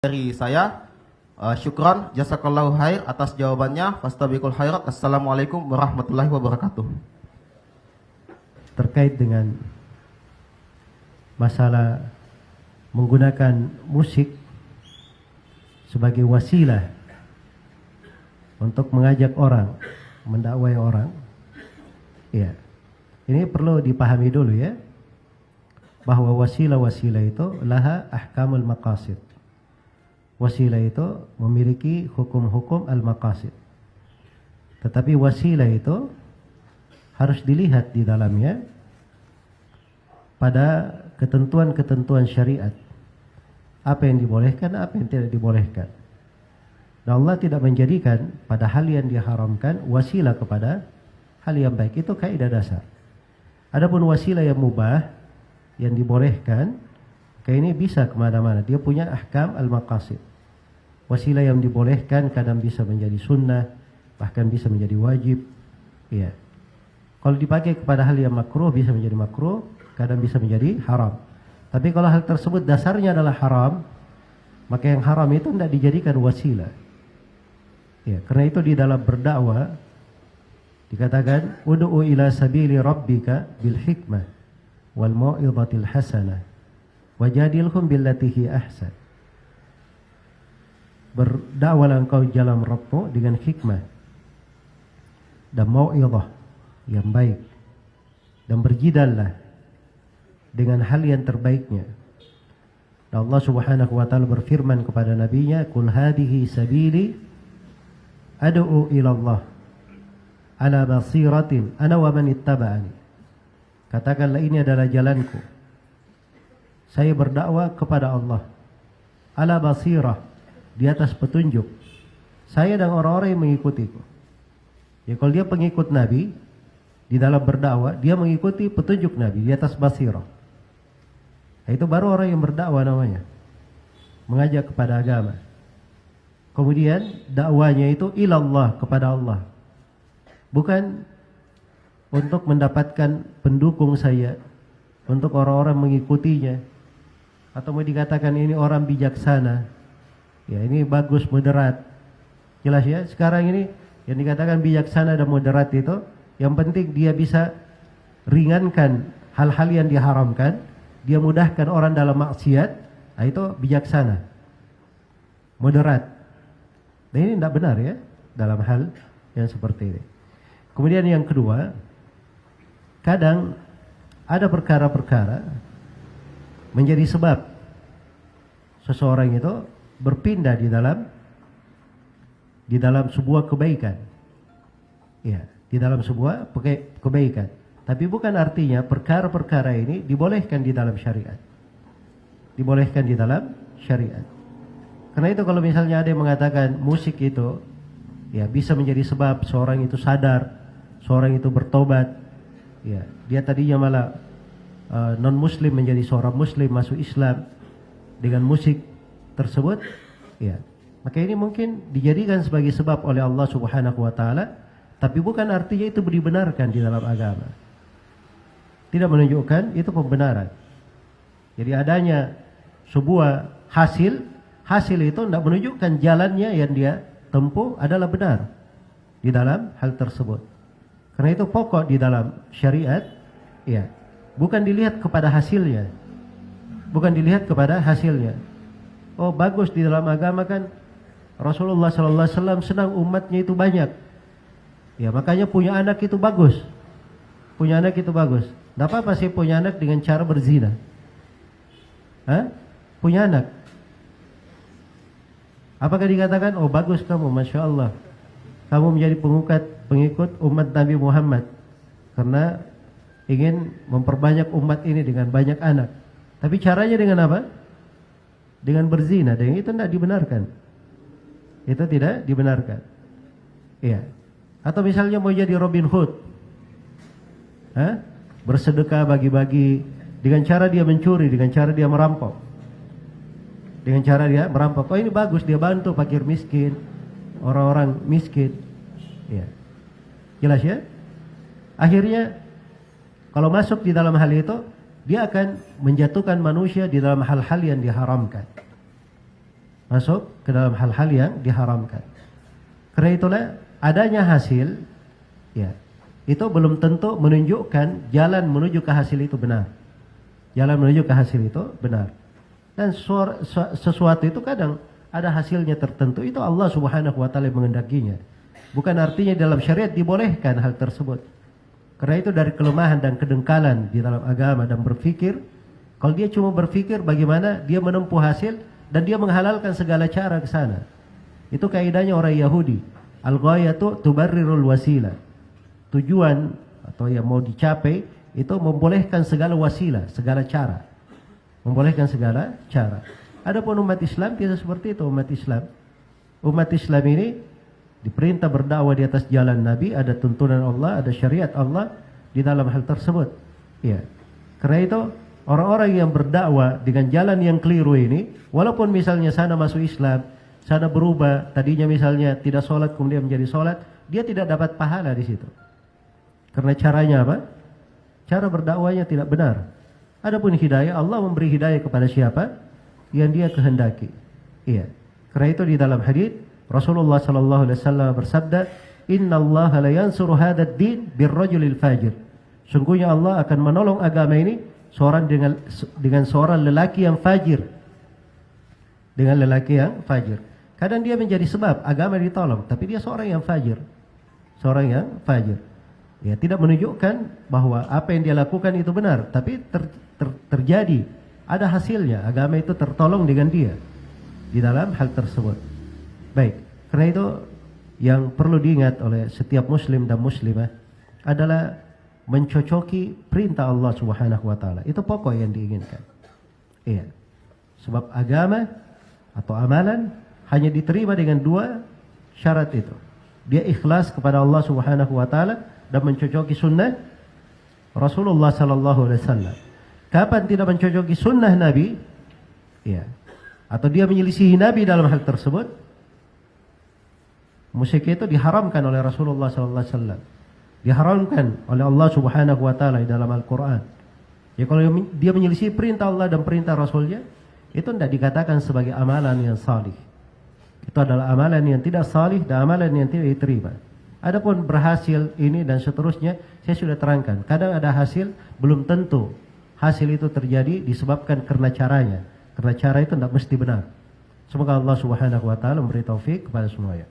Dari saya, syukran, jazakallahu khair atas jawabannya. Fastabiqul khairat. Assalamualaikum warahmatullahi wabarakatuh. Terkait dengan masalah menggunakan musik sebagai wasilah untuk mengajak orang, mendakwai orang, ya, ini perlu dipahami dulu ya, bahwa wasilah-wasilah itu laha ahkamul maqasid. Wasilah itu memiliki hukum-hukum al-maqasid. Tetapi wasilah itu harus dilihat di dalamnya pada ketentuan-ketentuan syariat. Apa yang dibolehkan, apa yang tidak dibolehkan. Dan Allah tidak menjadikan pada hal yang diharamkan wasilah kepada hal yang baik. Itu kaidah dasar. Adapun wasilah yang mubah, yang dibolehkan, kayak ini bisa kemana-mana. Dia punya ahkam al-maqasid. Wasilah yang dibolehkan kadang bisa menjadi sunnah, bahkan bisa menjadi wajib. Ya. Kalau dipakai kepada hal yang makruh bisa menjadi makruh, kadang bisa menjadi haram. Tapi kalau hal tersebut dasarnya adalah haram, maka yang haram itu tidak dijadikan wasilah. Ya, karena itu di dalam berdakwah dikatakan ud'u ila sabili rabbika bil hikmah wal mau'izatil hasanah wajadilhum billati hi ahsan. Berdakwalah engkau jalan Rabbmu dengan hikmah dan mau'izah yang baik, dan berjidallah dengan hal yang terbaiknya. Dan Allah Subhanahu wa taala berfirman kepada nabinya, "Qul hadhihi sabili ad'u ila Allah ala basiratin ana wa man ittaba'ani." Katakanlah ini adalah jalanku. Saya berdakwah kepada Allah ala basirah, di atas petunjuk, saya dan orang-orang yang mengikutiku. Ya, kalau dia pengikut Nabi di dalam berdakwah, dia mengikuti petunjuk Nabi di atas basirah. Nah, itu baru orang yang berdakwah namanya, mengajak kepada agama. Kemudian dakwanya itu ilallah, kepada Allah, bukan untuk mendapatkan pendukung saya, untuk orang-orang mengikutinya, atau mau dikatakan ini orang bijaksana. Ya, ini bagus, moderat. Jelas ya, sekarang ini yang dikatakan bijaksana dan moderat itu, yang penting dia bisa ringankan hal-hal yang diharamkan, dia mudahkan orang dalam maksiat, nah itu bijaksana, moderat. Dan ini tidak benar ya, dalam hal yang seperti ini. Kemudian yang kedua, kadang ada perkara-perkara menjadi sebab seseorang itu berpindah di dalam sebuah kebaikan. Ya, di dalam sebuah kebaikan. Tapi bukan artinya perkara-perkara ini dibolehkan di dalam syariat. Dibolehkan di dalam syariat. Karena itu kalau misalnya ada yang mengatakan musik itu ya bisa menjadi sebab seorang itu sadar, seorang itu bertobat. Ya, dia tadinya malah non muslim menjadi seorang muslim, masuk Islam dengan musik tersebut, ya, maka ini mungkin dijadikan sebagai sebab oleh Allah Subhanahu wa taala, tapi bukan artinya itu dibenarkan di dalam agama. Tidak menunjukkan itu pembenaran. Jadi adanya sebuah hasil itu tidak menunjukkan jalannya yang dia tempuh adalah benar di dalam hal tersebut. Karena itu pokok di dalam syariat, ya, bukan dilihat kepada hasilnya. Bukan dilihat kepada hasilnya. Oh, bagus di dalam agama kan Rasulullah sallallahu alaihi wasallam senang umatnya itu banyak. Ya, makanya punya anak itu bagus. Punya anak itu bagus. Tidak apa-apa sih punya anak dengan cara berzina. Hah? Punya anak. Apakah dikatakan, oh bagus kamu, Masya Allah, kamu menjadi pengikut umat Nabi Muhammad karena ingin memperbanyak umat ini dengan banyak anak. Tapi caranya dengan apa? Dengan berzina, dan itu tidak dibenarkan. Itu tidak dibenarkan. Iya. Atau misalnya mau jadi Robin Hood, bersedekah, bagi-bagi, dengan cara dia mencuri, dengan cara dia merampok, dengan cara dia merampok. Oh ini bagus, dia bantu fakir miskin, orang-orang miskin. Iya. Jelas ya? Akhirnya kalau masuk di dalam hal itu, dia akan menjatuhkan manusia di dalam hal-hal yang diharamkan. masuk ke dalam hal-hal yang diharamkan. Karena itulah adanya hasil, ya, itu belum tentu menunjukkan jalan menuju ke hasil itu benar. Jalan menuju ke hasil itu benar. Dan sesuatu itu kadang ada hasilnya tertentu, itu Allah Subhanahu wa taala mengendakinya. Bukan artinya dalam syariat dibolehkan hal tersebut. Karena itu dari kelemahan dan kedengkalan di dalam agama dan berpikir, kalau dia cuma berpikir bagaimana dia menempuh hasil dan dia menghalalkan segala cara ke sana. Itu kaidahnya orang Yahudi. Al-ghayatu tubarrirul wasilah. Tujuan atau yang mau dicapai itu membolehkan segala wasilah, segala cara. Membolehkan segala cara. Adapun umat Islam tidak seperti itu. Umat Islam ini diperintah berdakwah di atas jalan Nabi, ada tuntunan Allah, ada syariat Allah di dalam hal tersebut. Ya. Karena itu orang-orang yang berdakwah dengan jalan yang keliru ini, walaupun misalnya sana masuk Islam, sana berubah, tadinya misalnya tidak sholat kemudian menjadi sholat, dia tidak dapat pahala di situ. Karena caranya apa? Cara berdakwahnya tidak benar. Adapun hidayah, Allah memberi hidayah kepada siapa yang dia kehendaki. Iya. Karena itu di dalam hadis Rasulullah sallallahu alaihi wasallam bersabda, "Innallaha la yansuru hadzal din birrajulil fajir." Sungguhnya Allah akan menolong agama ini dengan seorang lelaki yang fajir. Dengan lelaki yang fajir. Kadang dia menjadi sebab agama ditolong, tapi dia seorang yang fajir. Seorang yang fajir. Ya, tidak menunjukkan bahwa apa yang dia lakukan itu benar, tapi terjadi, ada hasilnya, agama itu tertolong dengan dia di dalam hal tersebut. Baik, karena itu yang perlu diingat oleh setiap muslim dan muslimah adalah mencocoki perintah Allah Subhanahu wa taala. Itu pokok yang diinginkan. Iya. Sebab agama atau amalan hanya diterima dengan dua syarat itu. Dia ikhlas kepada Allah Subhanahu wa taala dan mencocoki sunnah Rasulullah sallallahu alaihi wasallam. Kapan tidak mencocoki sunnah Nabi, ya, atau dia menyelisihi Nabi dalam hal tersebut, musyrik itu diharamkan oleh Rasulullah sallallahu alaihi wasallam. Diharamkan oleh Allah Subhanahu wa taala di dalam Al-Qur'an. Ya, kalau dia menyelisih perintah Allah dan perintah Rasulnya, itu tidak dikatakan sebagai amalan yang salih. Itu adalah amalan yang tidak salih dan amalan yang tidak diterima. Adapun berhasil ini dan seterusnya, saya sudah terangkan. Kadang ada hasil, belum tentu hasil itu terjadi disebabkan karena caranya. Karena cara itu tidak mesti benar. Semoga Allah Subhanahu wa taala memberi taufik kepada semuanya.